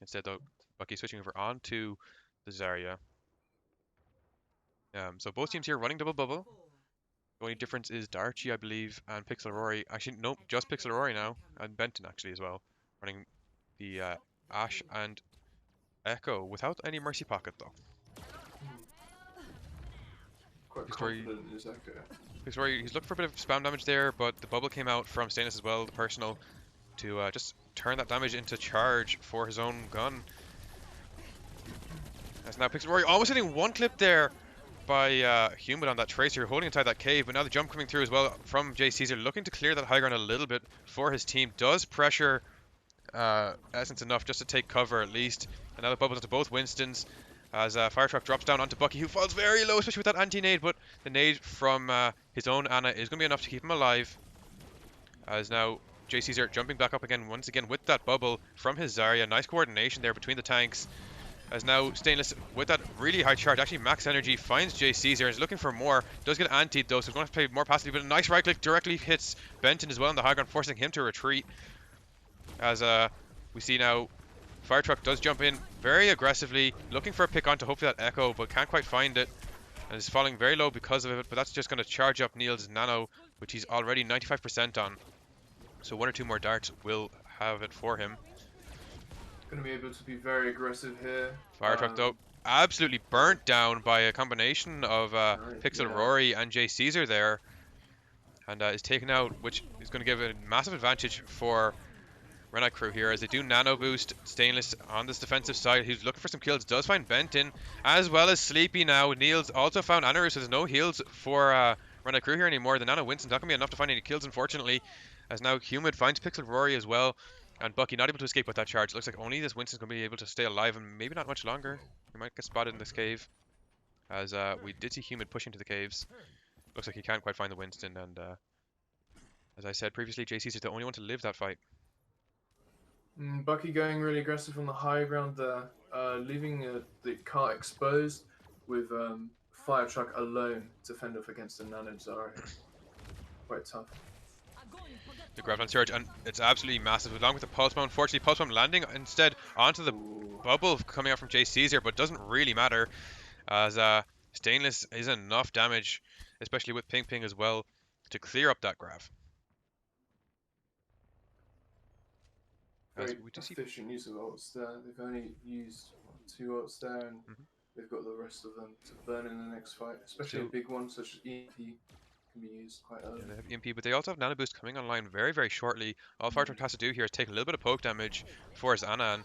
Instead, though, Bucky switching over onto the Zarya. So both teams here running double bubble. The only difference is Darchi, I believe, and Pixel. Actually, nope, just Pixel now, and Benton actually as well, running the Ashe and Echo without any Mercy Pocket though. Quite confident in his Echo. Pixel, he's looking for a bit of spam damage there, but the bubble came out from Stainless as well, the personal, to just turn that damage into charge for his own gun. As now Pixel almost hitting one clip there by Humid on that Tracer, holding inside that cave, but now the jump coming through as well from J Caesar, looking to clear that high ground a little bit for his team. Does pressure Essence enough just to take cover at least. And now the bubbles onto both Winstons as Fire Truck drops down onto Bucky, who falls very low, especially with that anti-nade, but the nade from his own Ana is going to be enough to keep him alive. As now J Caesar jumping back up again, once again with that bubble from his Zarya. Nice coordination there between the tanks. As now Stainless, with that really high charge, actually max energy, finds J Caesar, is looking for more, does get antied though, so he's going to play more passively, but a nice right click directly hits Benton as well on the high ground, forcing him to retreat. As we see now, Fire Truck does jump in very aggressively, looking for a pick onto hopefully that Echo, but can't quite find it, and is falling very low because of it, but that's just going to charge up Neil's Nano, which he's already 95% on. So one or two more darts will have it for him. Going to be able to be very aggressive here. Fire Truck though, absolutely burnt down by a combination of Pixel Rory and J Caesar there, and is taken out, which is going to give a massive advantage for Renai Crew here as they do nano boost Stainless on this defensive side. He's looking for some kills, does find Benton as well as Sleepy now. Neil's also found Anarus, so there's no heals for Renai Crew here anymore. The Nano Winston's not going to be enough to find any kills, unfortunately, as now Humid finds Pixel Rory as well. And Bucky not able to escape with that charge. It looks like only this Winston's going to be able to stay alive, and maybe not much longer. He might get spotted in this cave, as we did see Humid pushing to the caves. Looks like he can't quite find the Winston, and as I said previously, JC's is the only one to live that fight. Bucky going really aggressive on the high ground there, leaving the car exposed with Fire Truck alone to fend off against the Nano Zara here. Quite tough. The Graviton Surge, and it's absolutely massive, along with the Pulse Bomb. Unfortunately, Pulse Bomb landing instead onto the Ooh. bubble coming out from J Caesar, but doesn't really matter, as Stainless is enough damage, especially with Ping Ping as well, to clear up that Grav. As Very we do see, efficient use of ults there. They've only used 2 ults there, and they've got the rest of them to burn in the next fight. Especially a Still- big one such as EMP can be used quite early. yeah, they have EMP, but they also have Nano Boost coming online very, very shortly. All Fire Truck has to do here is take a little bit of poke damage for his Ana, and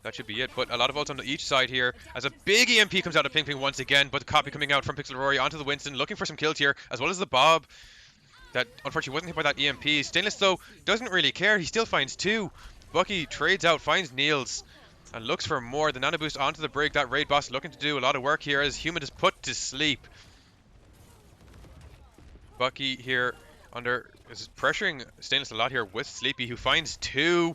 that should be it. But a lot of ults on each side here, as a big EMP comes out of Ping Ping once again, but the copy coming out from Pixel Rory onto the Winston, looking for some kills here, as well as the Bob. That unfortunately wasn't hit by that EMP. Stainless, though, doesn't really care. He still finds 2. Bucky trades out, finds Niels, and looks for more. The Nano Boost onto the brig. That raid boss looking to do a lot of work here as Human is put to sleep. Bucky here is pressuring Stainless a lot here with Sleepy, who finds 2.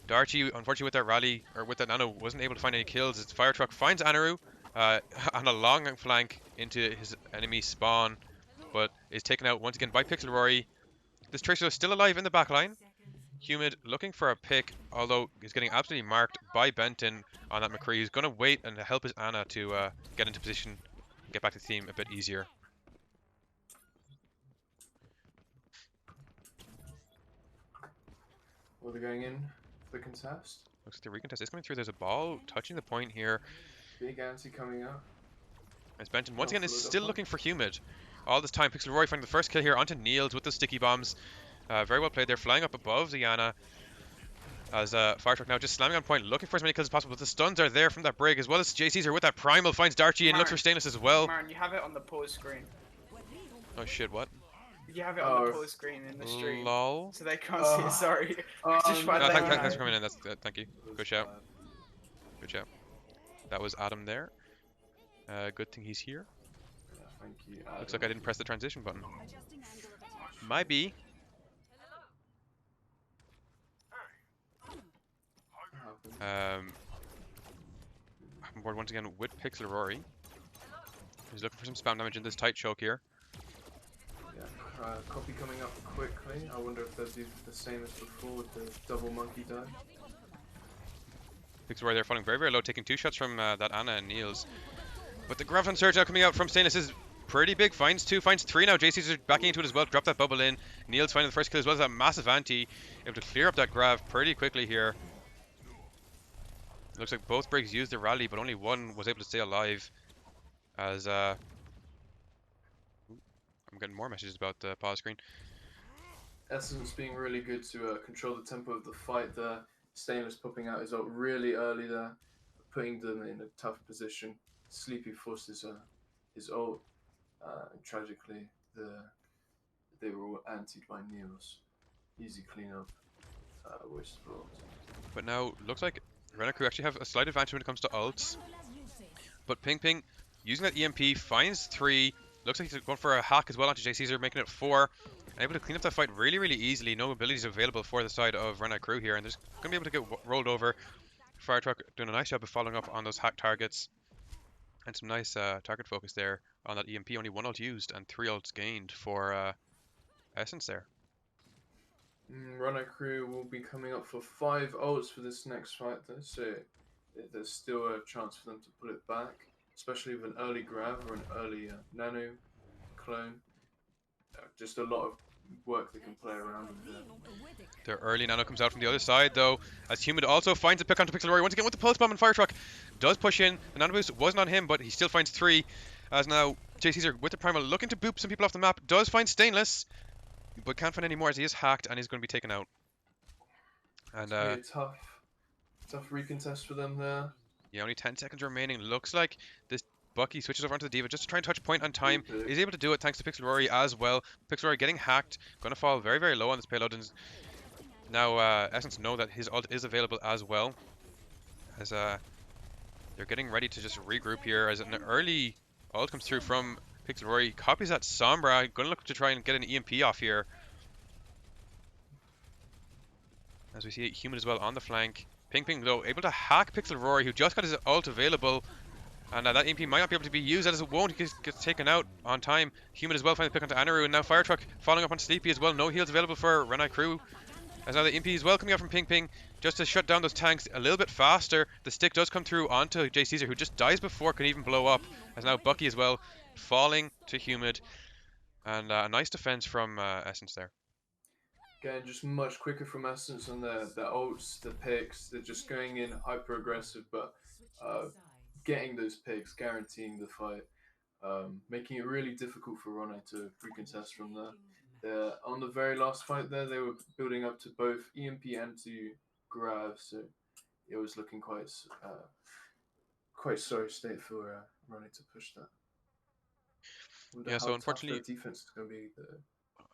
Darchi, unfortunately with that rally, or with that Nano, wasn't able to find any kills. His Fire Truck finds Anaru on a long flank into his enemy spawn, but is taken out once again by Pixel Rory. This Tracer is still alive in the back line. Humid looking for a pick, although he's getting absolutely marked by Benton on that McCree. He's going to wait and help his Ana to get into position and get back to the team a bit easier. Well, they're going in for the contest. Looks like the recontest is coming through. There's a ball touching the point here. Big anti coming out. As Benton once again is Follow it up still on. looking for Humid. All this time, Pixel Rory finding the first kill here onto Niels with the sticky bombs. Very well played there, flying up above the Ana. As Fire Truck now just slamming on point, looking for as many kills as possible. But the stuns are there from that brig, as well as J Caesar with that Primal finds Darchi and looks for Stainless as well. Marin, you have it on the pause screen. Oh shit, what? You have it on the pause screen in the stream. Lol. So they can't see it, sorry. Just No, found that thanks out. for coming in. That's thank you. Good shout. Good shout. That was Adam there. Good thing he's here. Yeah, thank you. Looks like I didn't press the transition button. Might be. I'm board once again with Pixel Rory. He's looking for some spam damage in this tight choke here. Yeah, copy coming up quickly. I wonder if they'll do the same as before with the double monkey dive. Pixel Rory there falling very, very low, taking 2 shots from that Ana and Niels. But the Graviton Surge now coming out from Stainless is pretty big. Finds 2, finds 3 now. JC's backing into it as well. Drop that bubble in. Niels finding the first kill as well as that massive anti. Able to clear up that Grav pretty quickly here. Looks like both brigs used the rally, but only one was able to stay alive. As I'm getting more messages about the pause screen. Essence being really good to control the tempo of the fight there. Stainless popping out his ult really early there, putting them in a tough position. Sleepy forced his ult. And tragically, they were all antied by Niels. Easy cleanup. Waste of ult. But now looks like Renai crew actually have a slight advantage when it comes to ults. But Ping Ping using that EMP finds 3. Looks like he's going for a hack as well onto J Caesar, making it 4. And able to clean up that fight really, really easily. No abilities available for the side of Renai crew here, and they're going to be able to get rolled over. Fire Truck doing a nice job of following up on those hack targets. And some nice target focus there on that EMP. Only 1 ult used and 3 ults gained for Essence there. Renai crew will be coming up for 5 ults for this next fight though, so there's still a chance for them to pull it back, especially with an early Grav or an early Nano clone. Just a lot of work they can play around with there. Their early Nano comes out from the other side though, as Humid also finds a pick onto Pixel Rory once again with the Pulse Bomb and Fire Truck. Does push in, the Nano Boost wasn't on him, but he still finds 3. As now J Caesar with the Primal looking to boop some people off the map, does find Stainless, but can't find any more as he is hacked and he's going to be taken out. And It's gonna be a tough recontest for them there. yeah, only 10 seconds remaining. Looks like this Bucky switches over onto the Diva just to try and touch point on time. He's able to do it thanks to Pixel Rory as well. Pixel Rory getting hacked, going to fall very, very low on this payload. And now Essence know that his ult is available as well. As they're getting ready to just regroup here as an early ult comes through from Pixel Rory. Copies that Sombra, going to look to try and get an EMP off here. As we see Human as well on the flank. Ping Ping though able to hack Pixel Rory, who just got his ult available. And that EMP might not be able to be used as it won't. He gets taken out on time. Human as well finally pick onto Anaru, and now Fire Truck following up on Sleepy as well. No heals available for Renai crew. As now the EMP is well coming out from Ping Ping just to shut down those tanks a little bit faster. The stick does come through onto J Caesar, who just dies before it can even blow up. As now Bucky as well falling to Humid. And a nice defense from Essence there. Again, just much quicker from Essence on the ults, the picks. They're just going in hyper aggressive, but getting those picks, guaranteeing the fight, making it really difficult for Renai to recontest from there. On the very last fight there, they were building up to both EMP and to grab, so it was looking quite sorry state for Renai to push that. Yeah, so unfortunately, defense is going to be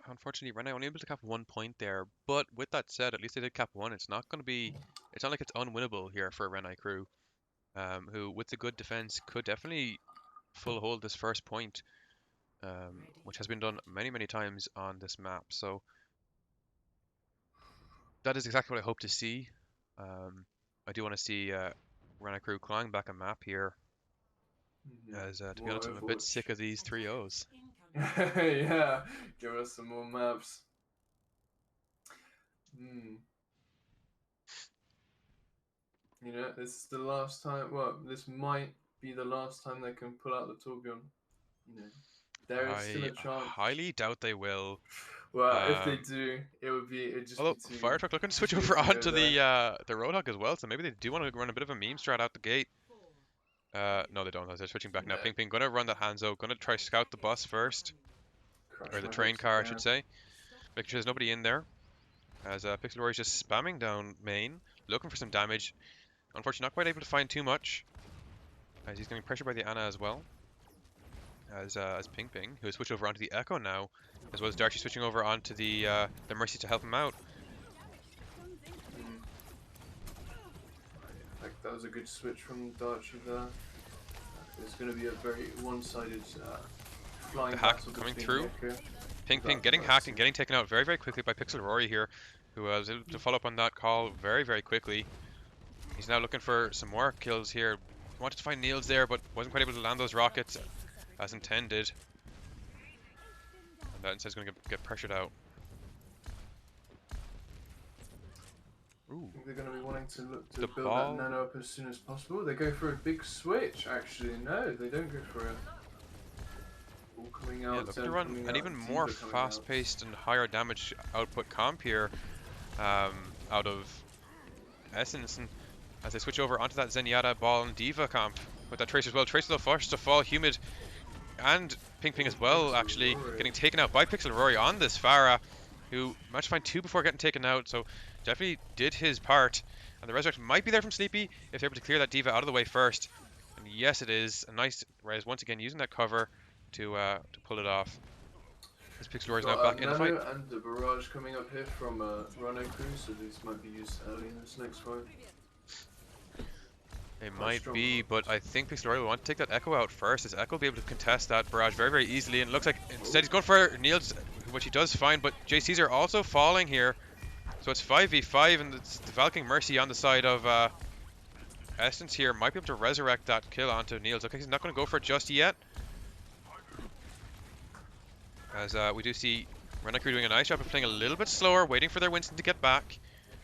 unfortunately, Renai only able to cap 1 point there. But with that said, at least they did cap 1. It's not going to be. It's not like it's unwinnable here for Renai crew, who with the good defense could definitely full hold this first point, which has been done many times on this map. So that is exactly what I hope to see. I do want to see Renai crew clawing back a map here. As to be honest, I'm a bit sick of these 3-0s. Yeah, give us some more maps. You know, this is the last time. Well, this might be the last time they can pull out the Torbjorn. You know, there is still a chance. I highly doubt they will. Well, if they do, it'd just although be too. Fire Truck looking to switch over onto the Roadhog as well, so maybe they do want to run a bit of a meme strat out the gate. No, they don't. They're switching back now. Ping Ping gonna run that Hanzo. Gonna try scout the bus first, or the train car, I should say. Making sure there's nobody in there. As Pixel Rory is just spamming down main, looking for some damage. Unfortunately, not quite able to find too much. As he's getting pressured by the Ana as well. As Ping Ping, who has switched over onto the Echo now, as well as Darcy switching over onto the Mercy to help him out. Like that was a good switch from Darcy there. It's going to be a very one-sided flying hack coming through. Ping Ping getting hacked and getting taken out very quickly by Pixel Rory here, who was able to follow up on that call very quickly. He's now looking for some more kills here. Wanted to find Niels there, but wasn't quite able to land those rockets as intended. And that instead is going to get pressured out. Ooh. I think they're going to be wanting to look to build that nano up as soon as possible. They go for a big switch, actually. No, they don't go for it. All coming out. Yeah, looking to run an even more fast-paced and higher damage output comp here out of Essence. And as they switch over onto that Zenyatta Ball and Diva comp with that Tracer as well. Tracer the first to fall, Humid and Ping Ping as well, actually getting taken out by Pixel Rory on this Pharah, who managed to find 2 before getting taken out, so definitely did his part. And the resurrection might be there from Sleepy if they're able to clear that Diva out of the way first. And yes, it is. A nice res once again using that cover to pull it off. This Pixel Rory is now back in the fight. And the barrage coming up here from Renai crew, so these might be used early in this next fight. It might be, but I think Pixel Rory will want to take that Echo out first, as Echo will be able to contest that barrage very easily. And it looks like instead he's going for Niels, which he does find, but J Caesar also falling here. So it's 5v5, and it's the Valking Mercy on the side of Essence here. Might be able to resurrect that kill onto Niels. Okay, he's not going to go for it just yet. As we do see Renai crew doing a nice job of playing a little bit slower, waiting for their Winston to get back.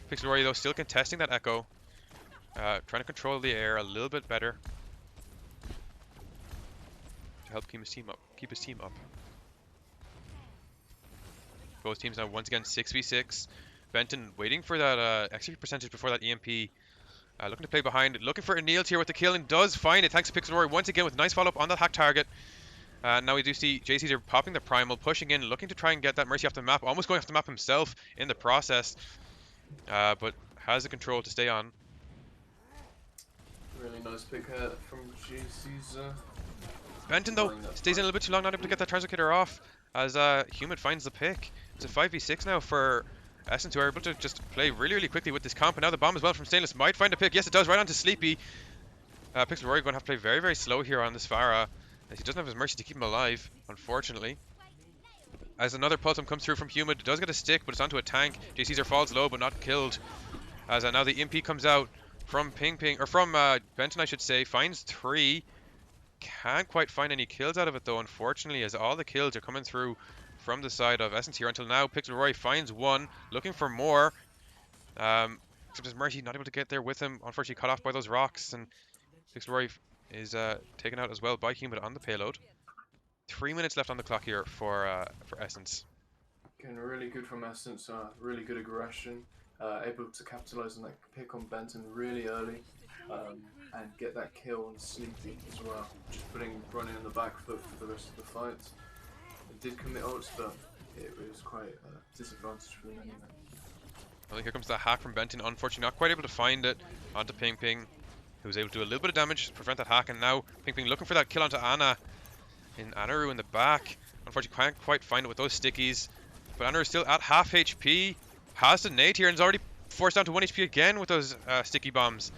Pixel Rory though still contesting that Echo. Trying to control the air a little bit better to help keep his team up. Both teams now once again 6v6. Benton waiting for that execute percentage before that EMP. Looking to play behind, looking for Niels here with the kill, and does find it thanks to Pixel Rory once again with a nice follow-up on that hack target. Now we do see J Caesar popping the primal, pushing in, looking to try and get that Mercy off the map, almost going off the map himself in the process, but has the control to stay on. Really nice pick here from J Caesar. Benton though stays in a little bit too long, not able to get that translocator off as Humid finds the pick. It's a 5v6 now for Essence, who are able to just play really quickly with this comp. And now the bomb as well from Stainless might find a pick. Yes, it does, right onto Sleepy. Pixel Rory going to have to play very slow here on this Pharah, as he doesn't have his Mercy to keep him alive, unfortunately. as another pulsum comes through from Humid. Does get a stick, but it's onto a tank. JCzer falls low, but not killed. As now the EMP comes out from Benton, I should say, finds 3. Can't quite find any kills out of it though, unfortunately, as all the kills are coming through from the side of Essence here until now. Pixel Roy finds 1, looking for more. Except as Mercy not able to get there with him, unfortunately caught off by those rocks, and Pixel Roy is taken out as well by Humid on the payload. 3 minutes left on the clock here for Essence. Getting really good from Essence, really good aggression, able to capitalize on that pick on Benton really early, and get that kill on Sleepy as well. Just putting running on the back foot for the rest of the fight. It did commit ults, but it was quite a disadvantage for them anyway. Well, here comes the hack from Benton. Unfortunately, not quite able to find it onto Ping Ping, who was able to do a little bit of damage to prevent that hack. And now Ping Ping looking for that kill onto Ana. In Anaru in the back. Unfortunately, can't quite find it with those stickies. But Anaru is still at half HP. Has the nade here and is already forced down to 1 HP again with those sticky bombs.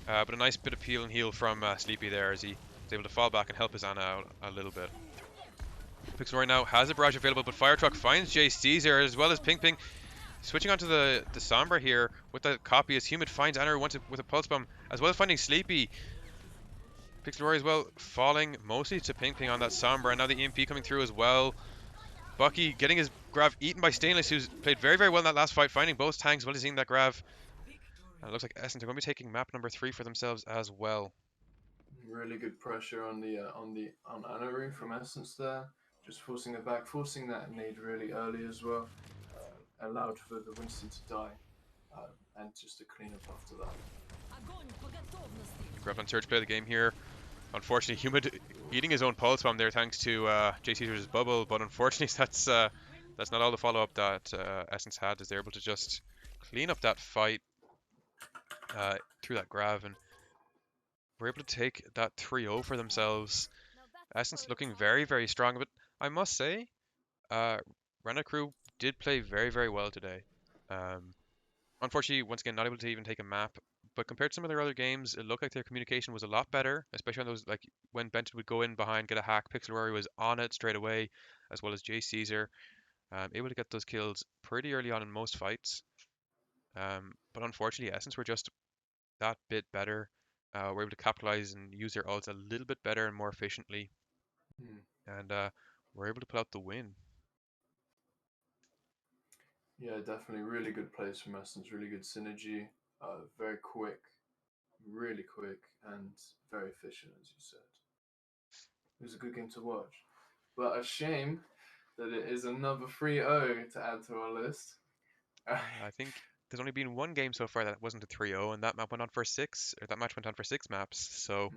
But a nice bit of peel and heal from Sleepy there as he was able to fall back and help his Ana out a little bit. Pixel right now has a barrage available, but Fire Truck finds JCzer as well as Ping Ping. Switching onto the Sombra here with the copy as Humid finds Anaru once with a pulse bomb, as well as finding Sleepy. Pixel Roy as well, falling mostly to Ping Ping on that Sombra, and now the EMP coming through as well. Bucky getting his Grav eaten by Stainless, who's played very, very well in that last fight, finding both tanks as well as eating that Grav. And it looks like Essence are going to be taking map number 3 for themselves as well. Really good pressure on Anaru from Essence there, just forcing it back, forcing that nade really early as well, allowed for the Winston to die, and just to clean up after that. Grav on Surge play the game here. Unfortunately, Humid eating his own pulse bomb there thanks to JCzer's bubble, but unfortunately that's not all the follow-up that Essence had, as they're able to just clean up that fight through that Grav, and we're able to take that 3-0 for themselves. Essence looking very, very strong, but I must say, Renai crew did play very, very well today. Unfortunately, once again, not able to even take a map. But compared to some of their other games, it looked like their communication was a lot better, especially on those, like when Benton would go in behind, get a hack. Pixel was on it straight away, as well as JCzer, able to get those kills pretty early on in most fights. But unfortunately, Essence were just that bit better. Were able to capitalize and use their ults a little bit better and more efficiently, and were able to pull out the win. Yeah, definitely really good plays from Essence, really good synergy, very quick, really quick, and very efficient, as you said. It was a good game to watch. But a shame that it is another 3-0 to add to our list. I think there's only been one game so far that wasn't a 3-0, and that map went on for 6, or that match went on for 6 maps. So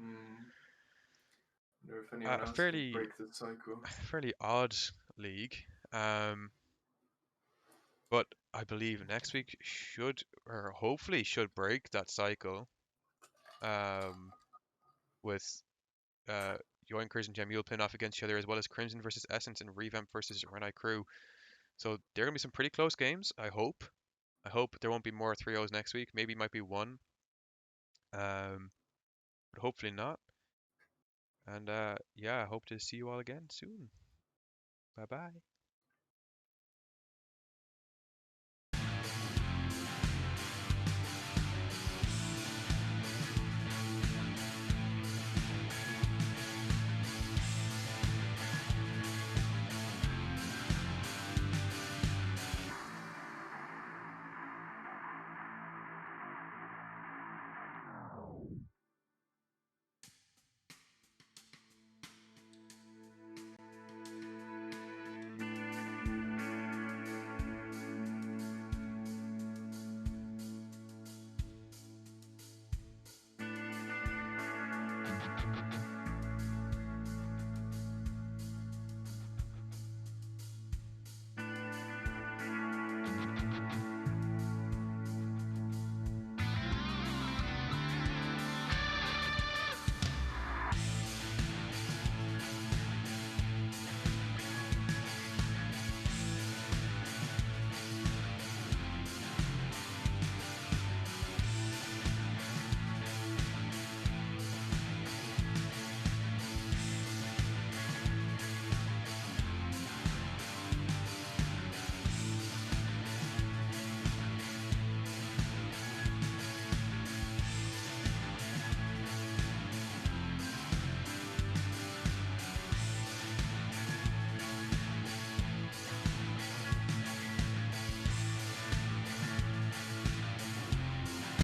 wonder if anyone a else can break the cycle. fairly odd league. But I believe next week should, or hopefully should, break that cycle. With Yoinkers and Jamyoole playing off against each other, as well as Crimson versus Essence and Revamp versus Renai crew. So there are gonna be some pretty close games. I hope there won't be more 3-0s next week. Maybe it might be one. But hopefully not. And yeah, I hope to see you all again soon. Bye bye.